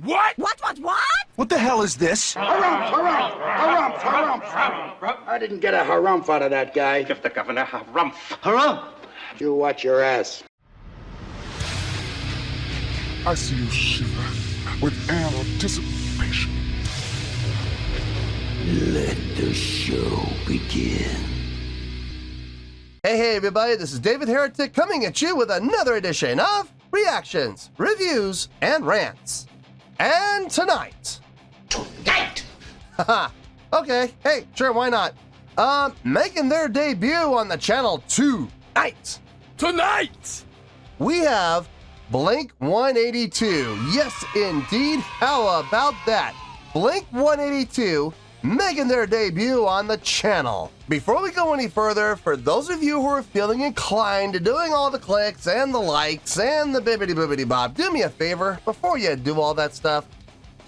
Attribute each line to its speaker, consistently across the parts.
Speaker 1: What?
Speaker 2: What?
Speaker 3: What the hell is this?
Speaker 4: Harumph. I didn't get a harumph out of that guy.
Speaker 5: Give the governor harumph.
Speaker 3: Harumph!
Speaker 4: You watch your ass.
Speaker 6: I see you shiver with anticipation.
Speaker 7: Let the show begin.
Speaker 8: Hey everybody, this is David Heretic coming at you with another edition of Reactions, Reviews, and Rants. And tonight... Haha, okay, hey, sure, why not? Making their debut on the channel tonight. We have Blink-182. Yes, indeed, how about that? Blink-182 making their debut on the channel. Before we go any further, for those of you who are feeling inclined to doing all the clicks and the likes and the bibbidi-boobidi bob, do me a favor, before you do all that stuff,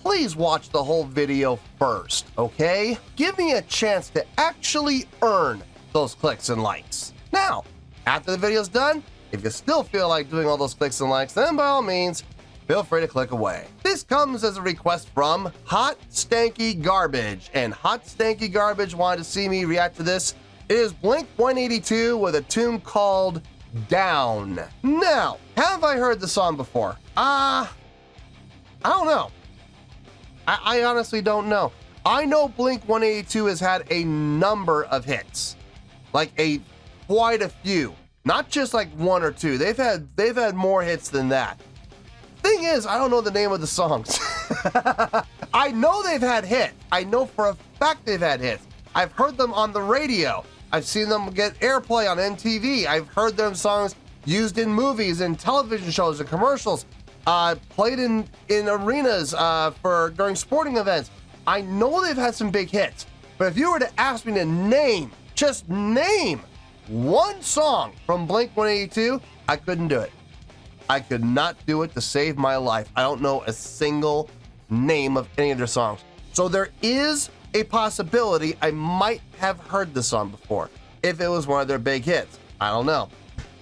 Speaker 8: please watch the whole video first, okay? Give me a chance to actually earn those clicks and likes. Now, after the video's done, if you still feel like doing all those clicks and likes, then by all means, feel free to click away. This comes as a request from Hot Stanky Garbage, and Hot Stanky Garbage wanted to see me react to this. It is Blink-182 with a tune called Down. Now, have I heard the song before? I don't know. I honestly don't know. I know Blink-182 has had a number of hits, like quite a few, not just like one or two. They've had more hits than that. Thing is, I don't know the name of the songs. I know they've had hits. I know for a fact they've had hits. I've heard them on the radio. I've seen them get airplay on MTV. I've heard them songs used in movies and television shows and commercials, played in arenas during sporting events. I know they've had some big hits, but if you were to ask me to just name one song from Blink-182, I couldn't do it. I could not do it to save my life. I don't know a single name of any of their songs. So there is a possibility I might have heard this song before if it was one of their big hits. I don't know.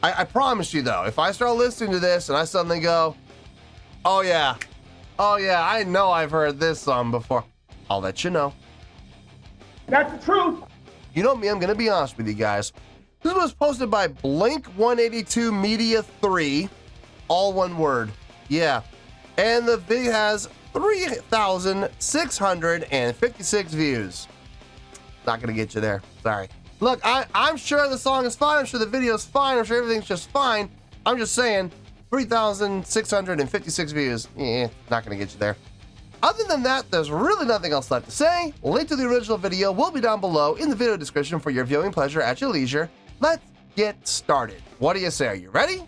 Speaker 8: I promise you though, if I start listening to this and I suddenly go, oh yeah, I know I've heard this song before, I'll let you know.
Speaker 1: That's the truth.
Speaker 8: You know me, I'm gonna be honest with you guys. This was posted by Blink-182 Media 3. All one word. Yeah. And the video has 3,656 views. Not gonna get you there. Sorry. Look, I'm sure the song is fine. I'm sure the video is fine. I'm sure everything's just fine. I'm just saying, 3,656 views. Not gonna get you there. Other than that, there's really nothing else left to say. Link to the original video will be down below in the video description for your viewing pleasure at your leisure. Let's get started. What do you say? Are you ready?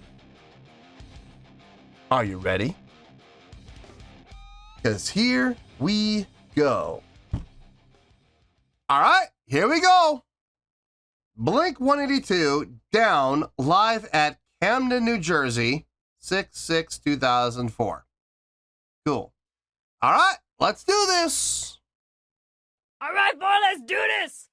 Speaker 8: Are you ready? Because here we go. All right, here we go. Blink-182 Down live at Camden, New Jersey, 6/6/2004. Cool. All right, let's do this.
Speaker 2: All right, boy, let's do this.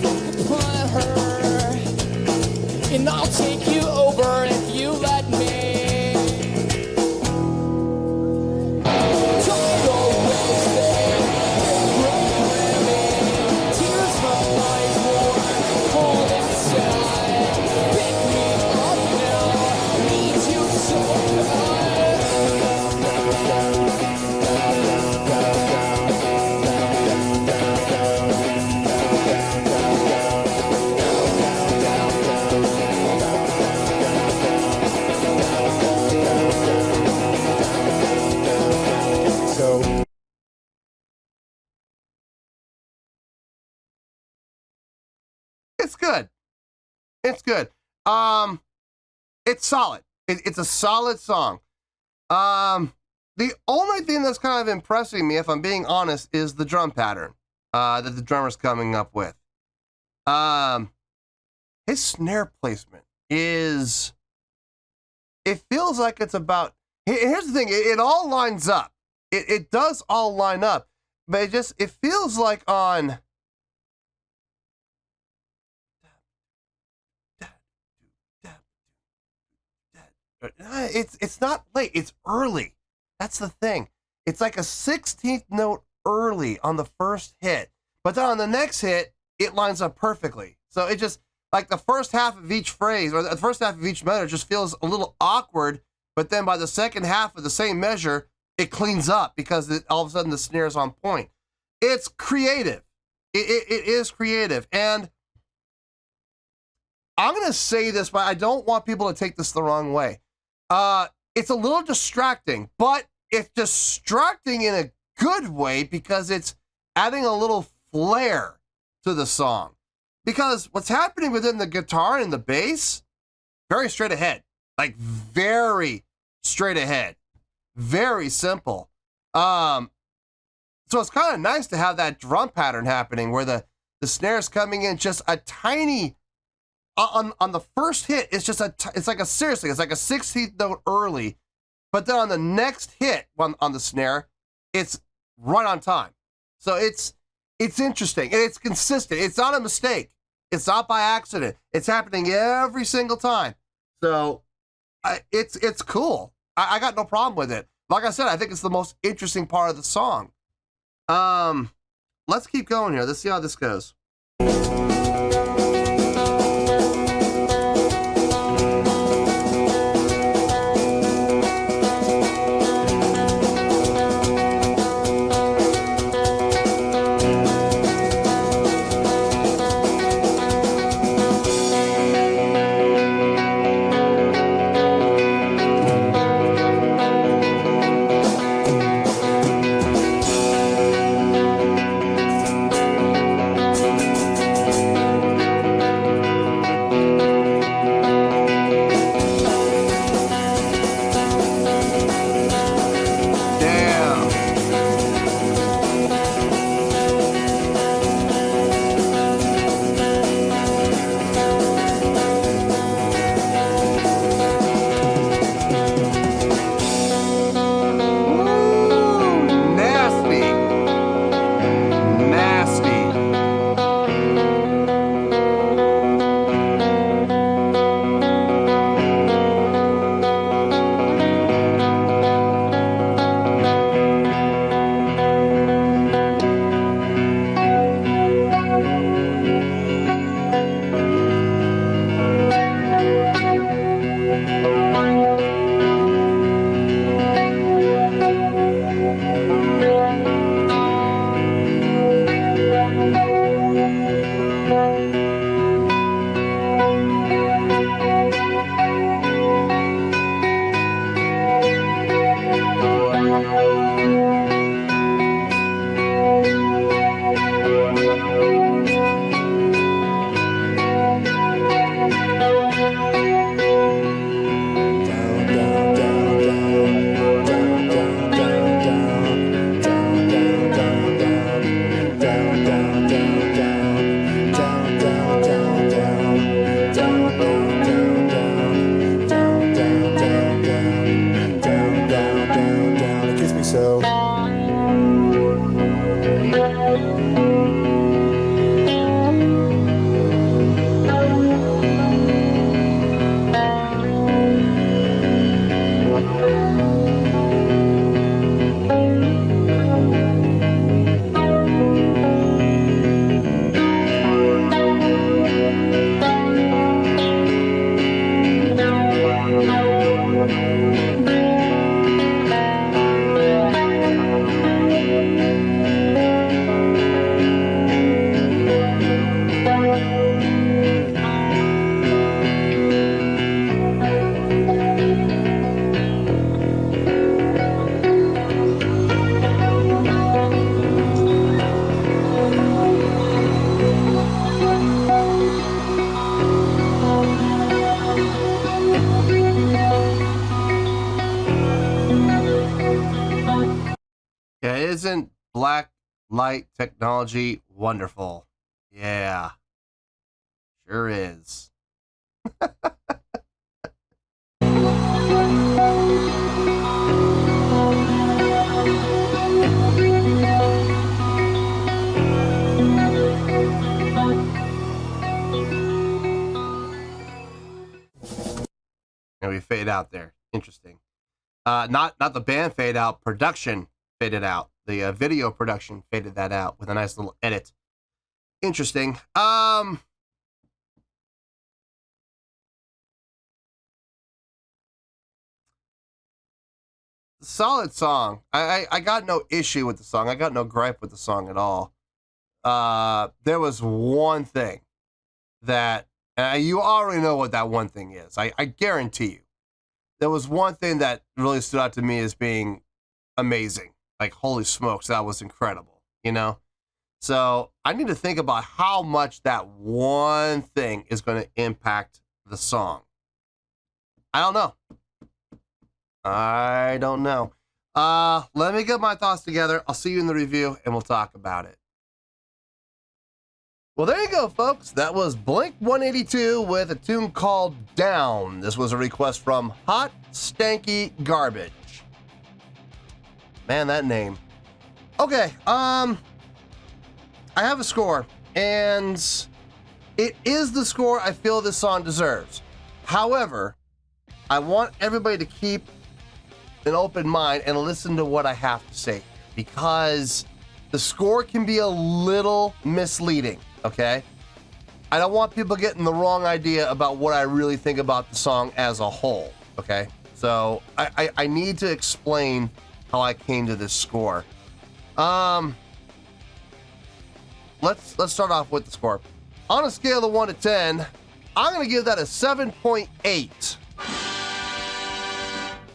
Speaker 3: upon her, and I'll take you over if you let me. Don't go wasting, programming, tears from my war, cold inside. Pick me up now, need you so bad.
Speaker 8: It's good. It's good. It's solid. It's a solid song. The only thing that's kind of impressing me, if I'm being honest, is the drum pattern that the drummer's coming up with. His snare placement is, it feels like it's about, here's the thing, it all lines up. It does all line up, but it feels like on, it's not late, it's early. That's the thing. It's like a 16th note early on the first hit, but then on the next hit, it lines up perfectly. So it just, like the first half of each phrase, or the first half of each measure just feels a little awkward, but then by the second half of the same measure, it cleans up because all of a sudden the snare's on point. It's creative. It is creative. And I'm going to say this, but I don't want people to take this the wrong way. It's a little distracting, but it's distracting in a good way because it's adding a little flair to the song. Because what's happening within the guitar and the bass, very straight ahead, like very straight ahead, very simple. So it's kind of nice to have that drum pattern happening where the snare's coming in just a tiny, on the first hit, it's just it's like a 16th note early, but then on the next hit on the snare, it's right on time. So it's interesting and it's consistent. It's not a mistake. It's not by accident. It's happening every single time. So it's cool. I got no problem with it. Like I said, I think it's the most interesting part of the song. Let's keep going here. Let's see how this goes. Isn't black light technology wonderful? Yeah, sure is. And we fade out there. Interesting. Not the band fade out, production faded out. The video production faded that out with a nice little edit. Interesting. Solid song. I got no issue with the song. I got no gripe with the song at all. There was one thing that you already know what that one thing is. I guarantee you. There was one thing that really stood out to me as being amazing. Like, holy smokes, that was incredible, you know? So I need to think about how much that one thing is going to impact the song. I don't know. Let me get my thoughts together. I'll see you in the review, and we'll talk about it. Well, there you go, folks. That was Blink 182 with a tune called Down. This was a request from Hot Stanky Garbage. Man, that name. Okay, I have a score, and it is the score I feel this song deserves. However, I want everybody to keep an open mind and listen to what I have to say, because the score can be a little misleading. Okay, I don't want people getting the wrong idea about what I really think about the song as a whole. Okay, so I need to explain how I came to this score. Let's start off with the score. On a scale of 1 to 10, I'm gonna give that a 7.8.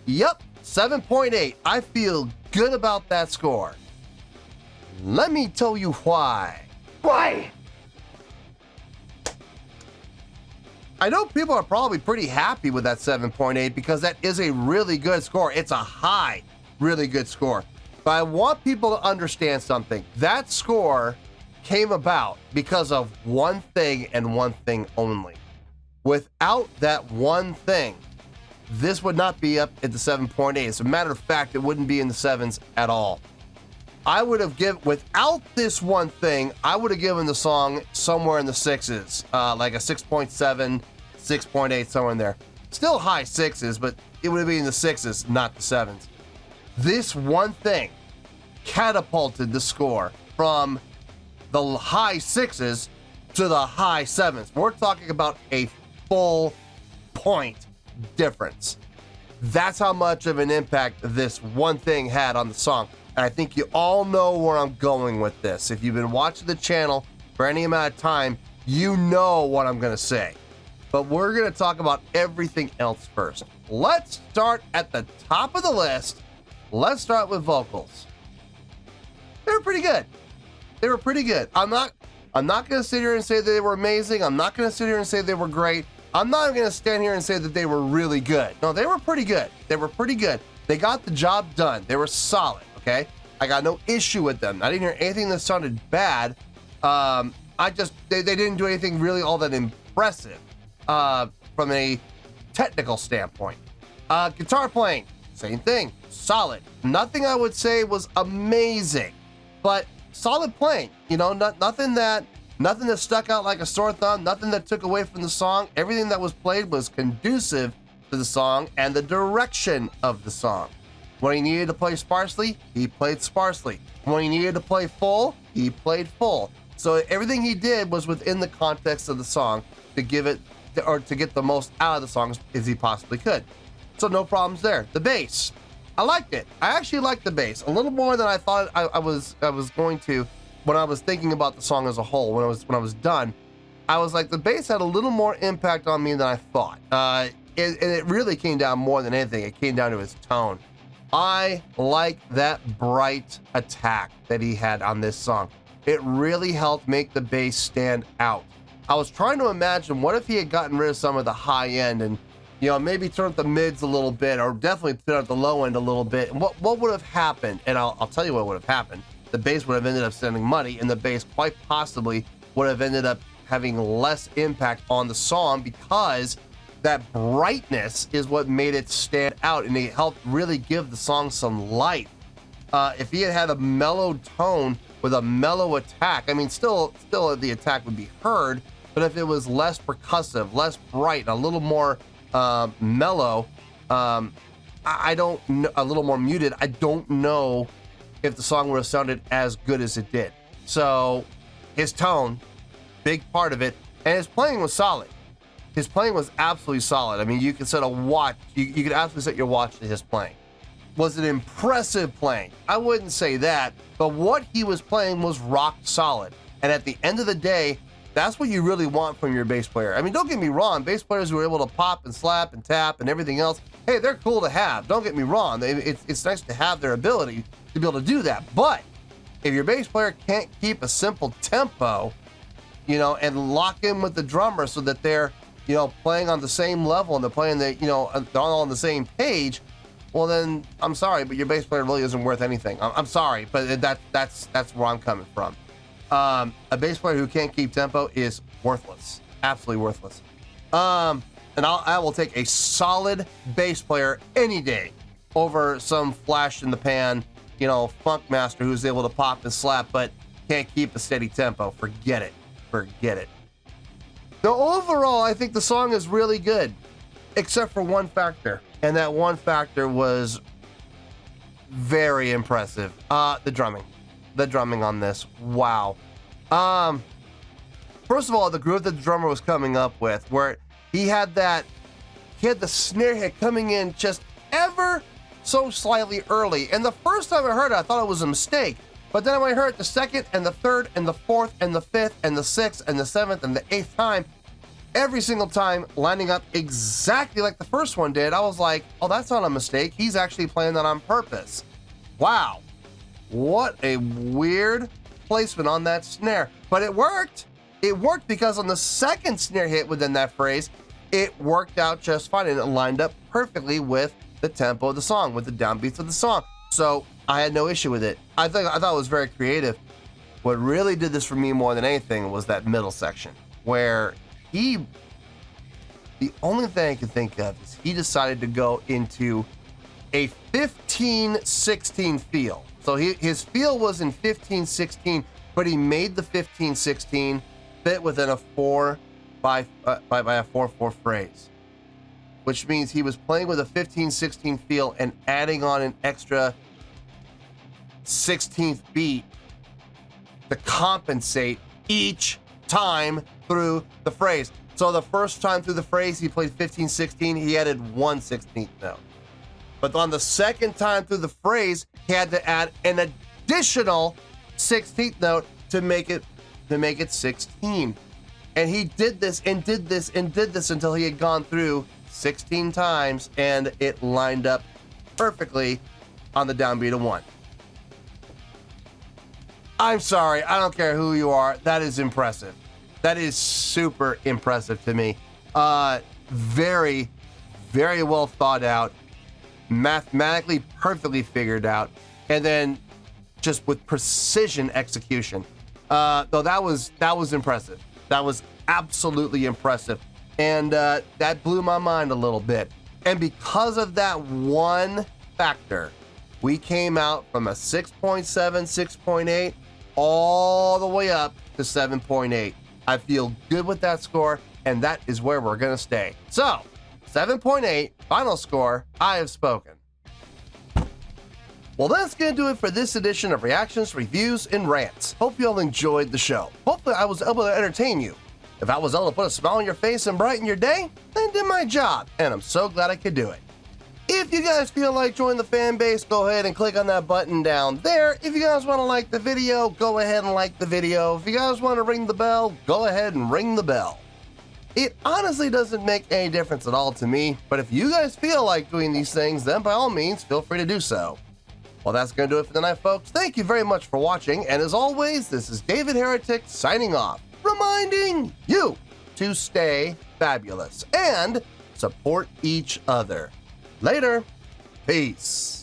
Speaker 8: Yep, 7.8. I feel good about that score. Let me tell you why.
Speaker 1: Why?
Speaker 8: I know people are probably pretty happy with that 7.8 because that is a really good score. It's a high, really good score. But I want people to understand something. That score came about because of one thing and one thing only. Without that one thing, this would not be up at the 7.8. As a matter of fact, it wouldn't be in the 7s at all. I would have without this one thing, I would have given the song somewhere in the 6s, like a 6.7, 6.8, somewhere in there. Still high 6s, but it would have been in the 6s, not the 7s. This one thing catapulted the score from the high 6s to the high 7s. We're talking about a full point difference. That's how much of an impact this one thing had on the song. And I think you all know where I'm going with this. If you've been watching the channel for any amount of time, you know what I'm going to say. But we're going to talk about everything else first. Let's start at the top of the list. Let's start with vocals. They were pretty good. They were pretty good. I'm not going to sit here and say that they were amazing. I'm not going to sit here and say they were great. I'm not even going to stand here and say that they were really good. No, they were pretty good. They were pretty good. They got the job done. They were solid. Okay, I got no issue with them. I didn't hear anything that sounded bad. They didn't do anything really all that impressive from a technical standpoint. Guitar playing, same thing, solid. Nothing I would say was amazing, but solid playing. You know, nothing that stuck out like a sore thumb. Nothing that took away from the song. Everything that was played was conducive to the song and the direction of the song. When he needed to play sparsely, he played sparsely. When he needed to play full, he played full. So everything he did was within the context of the song to get the most out of the song as he possibly could. So no problems there. The bass, I liked it. I actually liked the bass a little more than I thought I was going to when I was thinking about the song as a whole. When I was done, I was like, the bass had a little more impact on me than I thought. It really came down more than anything. It came down to his tone. I like that bright attack that he had on this song. It really helped make the bass stand out. I was trying to imagine what if he had gotten rid of some of the high end and You know, maybe turn up the mids a little bit, or definitely turn up the low end a little bit. And what would have happened? And I'll tell you what would have happened. The bass would have ended up spending money, and the bass quite possibly would have ended up having less impact on the song, because that brightness is what made it stand out, and it helped really give the song some life. If he had a mellow tone with a mellow attack, I mean, still the attack would be heard, but if it was less percussive, less bright, a little more mellow, I don't know, a little more muted, I don't know if the song would have sounded as good as it did. So his tone, big part of it, and his playing was solid. His playing was absolutely solid. I mean, you could set a watch, you could absolutely set your watch to his playing. Was it impressive playing? I wouldn't say that, but what he was playing was rock solid. And at the end of the day, that's what you really want from your bass player. I mean, don't get me wrong, bass players who are able to pop and slap and tap and everything else, hey, they're cool to have. Don't get me wrong. It's nice to have their ability to be able to do that. But if your bass player can't keep a simple tempo, you know, and lock in with the drummer so that they're, you know, playing on the same level and they're playing the, you know, they're all on the same page, well then, I'm sorry, but your bass player really isn't worth anything. I'm sorry, but that's where I'm coming from. A bass player who can't keep tempo is worthless, absolutely worthless. And I will take a solid bass player any day over some flash in the pan, you know, funk master who's able to pop and slap but can't keep a steady tempo. Forget it. Now, overall, I think the song is really good, except for one factor, and that one factor was very impressive. The drumming on this, wow. First of all, the groove that the drummer was coming up with, where he had the snare hit coming in just ever so slightly early, and the first time I heard it, I thought it was a mistake. But then when I heard it the second and the third and the fourth and the fifth and the sixth and the seventh and the eighth time, every single time lining up exactly like the first one did, I was like, oh, that's not a mistake. He's actually playing that on purpose. Wow. What a weird placement on that snare. But it worked. It worked because on the second snare hit within that phrase, it worked out just fine and it lined up perfectly with the tempo of the song, with the downbeats of the song. So I had no issue with it. I thought it was very creative. What really did this for me more than anything was that middle section where the only thing I could think of is he decided to go into a 15-16 feel. So his feel was in 15-16, but he made the 15-16 fit within a 4 by a 4/4 phrase, which means he was playing with a 15-16 feel and adding on an extra 16th beat to compensate each time through the phrase. So the first time through the phrase he played 15-16, he added 1 16th note. But on the second time through the phrase, he had to add an additional 16th note to make it 16. And he did this and did this and did this until he had gone through 16 times, and it lined up perfectly on the downbeat of 1. I'm sorry, I don't care who you are. That is impressive. That is super impressive to me. Very, very well thought out, mathematically perfectly figured out, and then just with precision execution. Though that was impressive. That was absolutely impressive. And that blew my mind a little bit. And because of that one factor, we came out from a 6.7, 6.8, all the way up to 7.8. I feel good with that score, and that is where we're going to stay. So, 7.8, final score, I have spoken. Well, that's going to do it for this edition of Reactions, Reviews, and Rants. Hope you all enjoyed the show. Hopefully, I was able to entertain you. If I was able to put a smile on your face and brighten your day, then I did my job, and I'm so glad I could do it. If you guys feel like joining the fan base, go ahead and click on that button down there. If you guys want to like the video, go ahead and like the video. If you guys want to ring the bell, go ahead and ring the bell. It honestly doesn't make any difference at all to me, but if you guys feel like doing these things, then by all means, feel free to do so. Well, that's going to do it for tonight, folks. Thank you very much for watching, and as always, this is David Heretic signing off, reminding you to stay fabulous. And support each other. Later. Peace.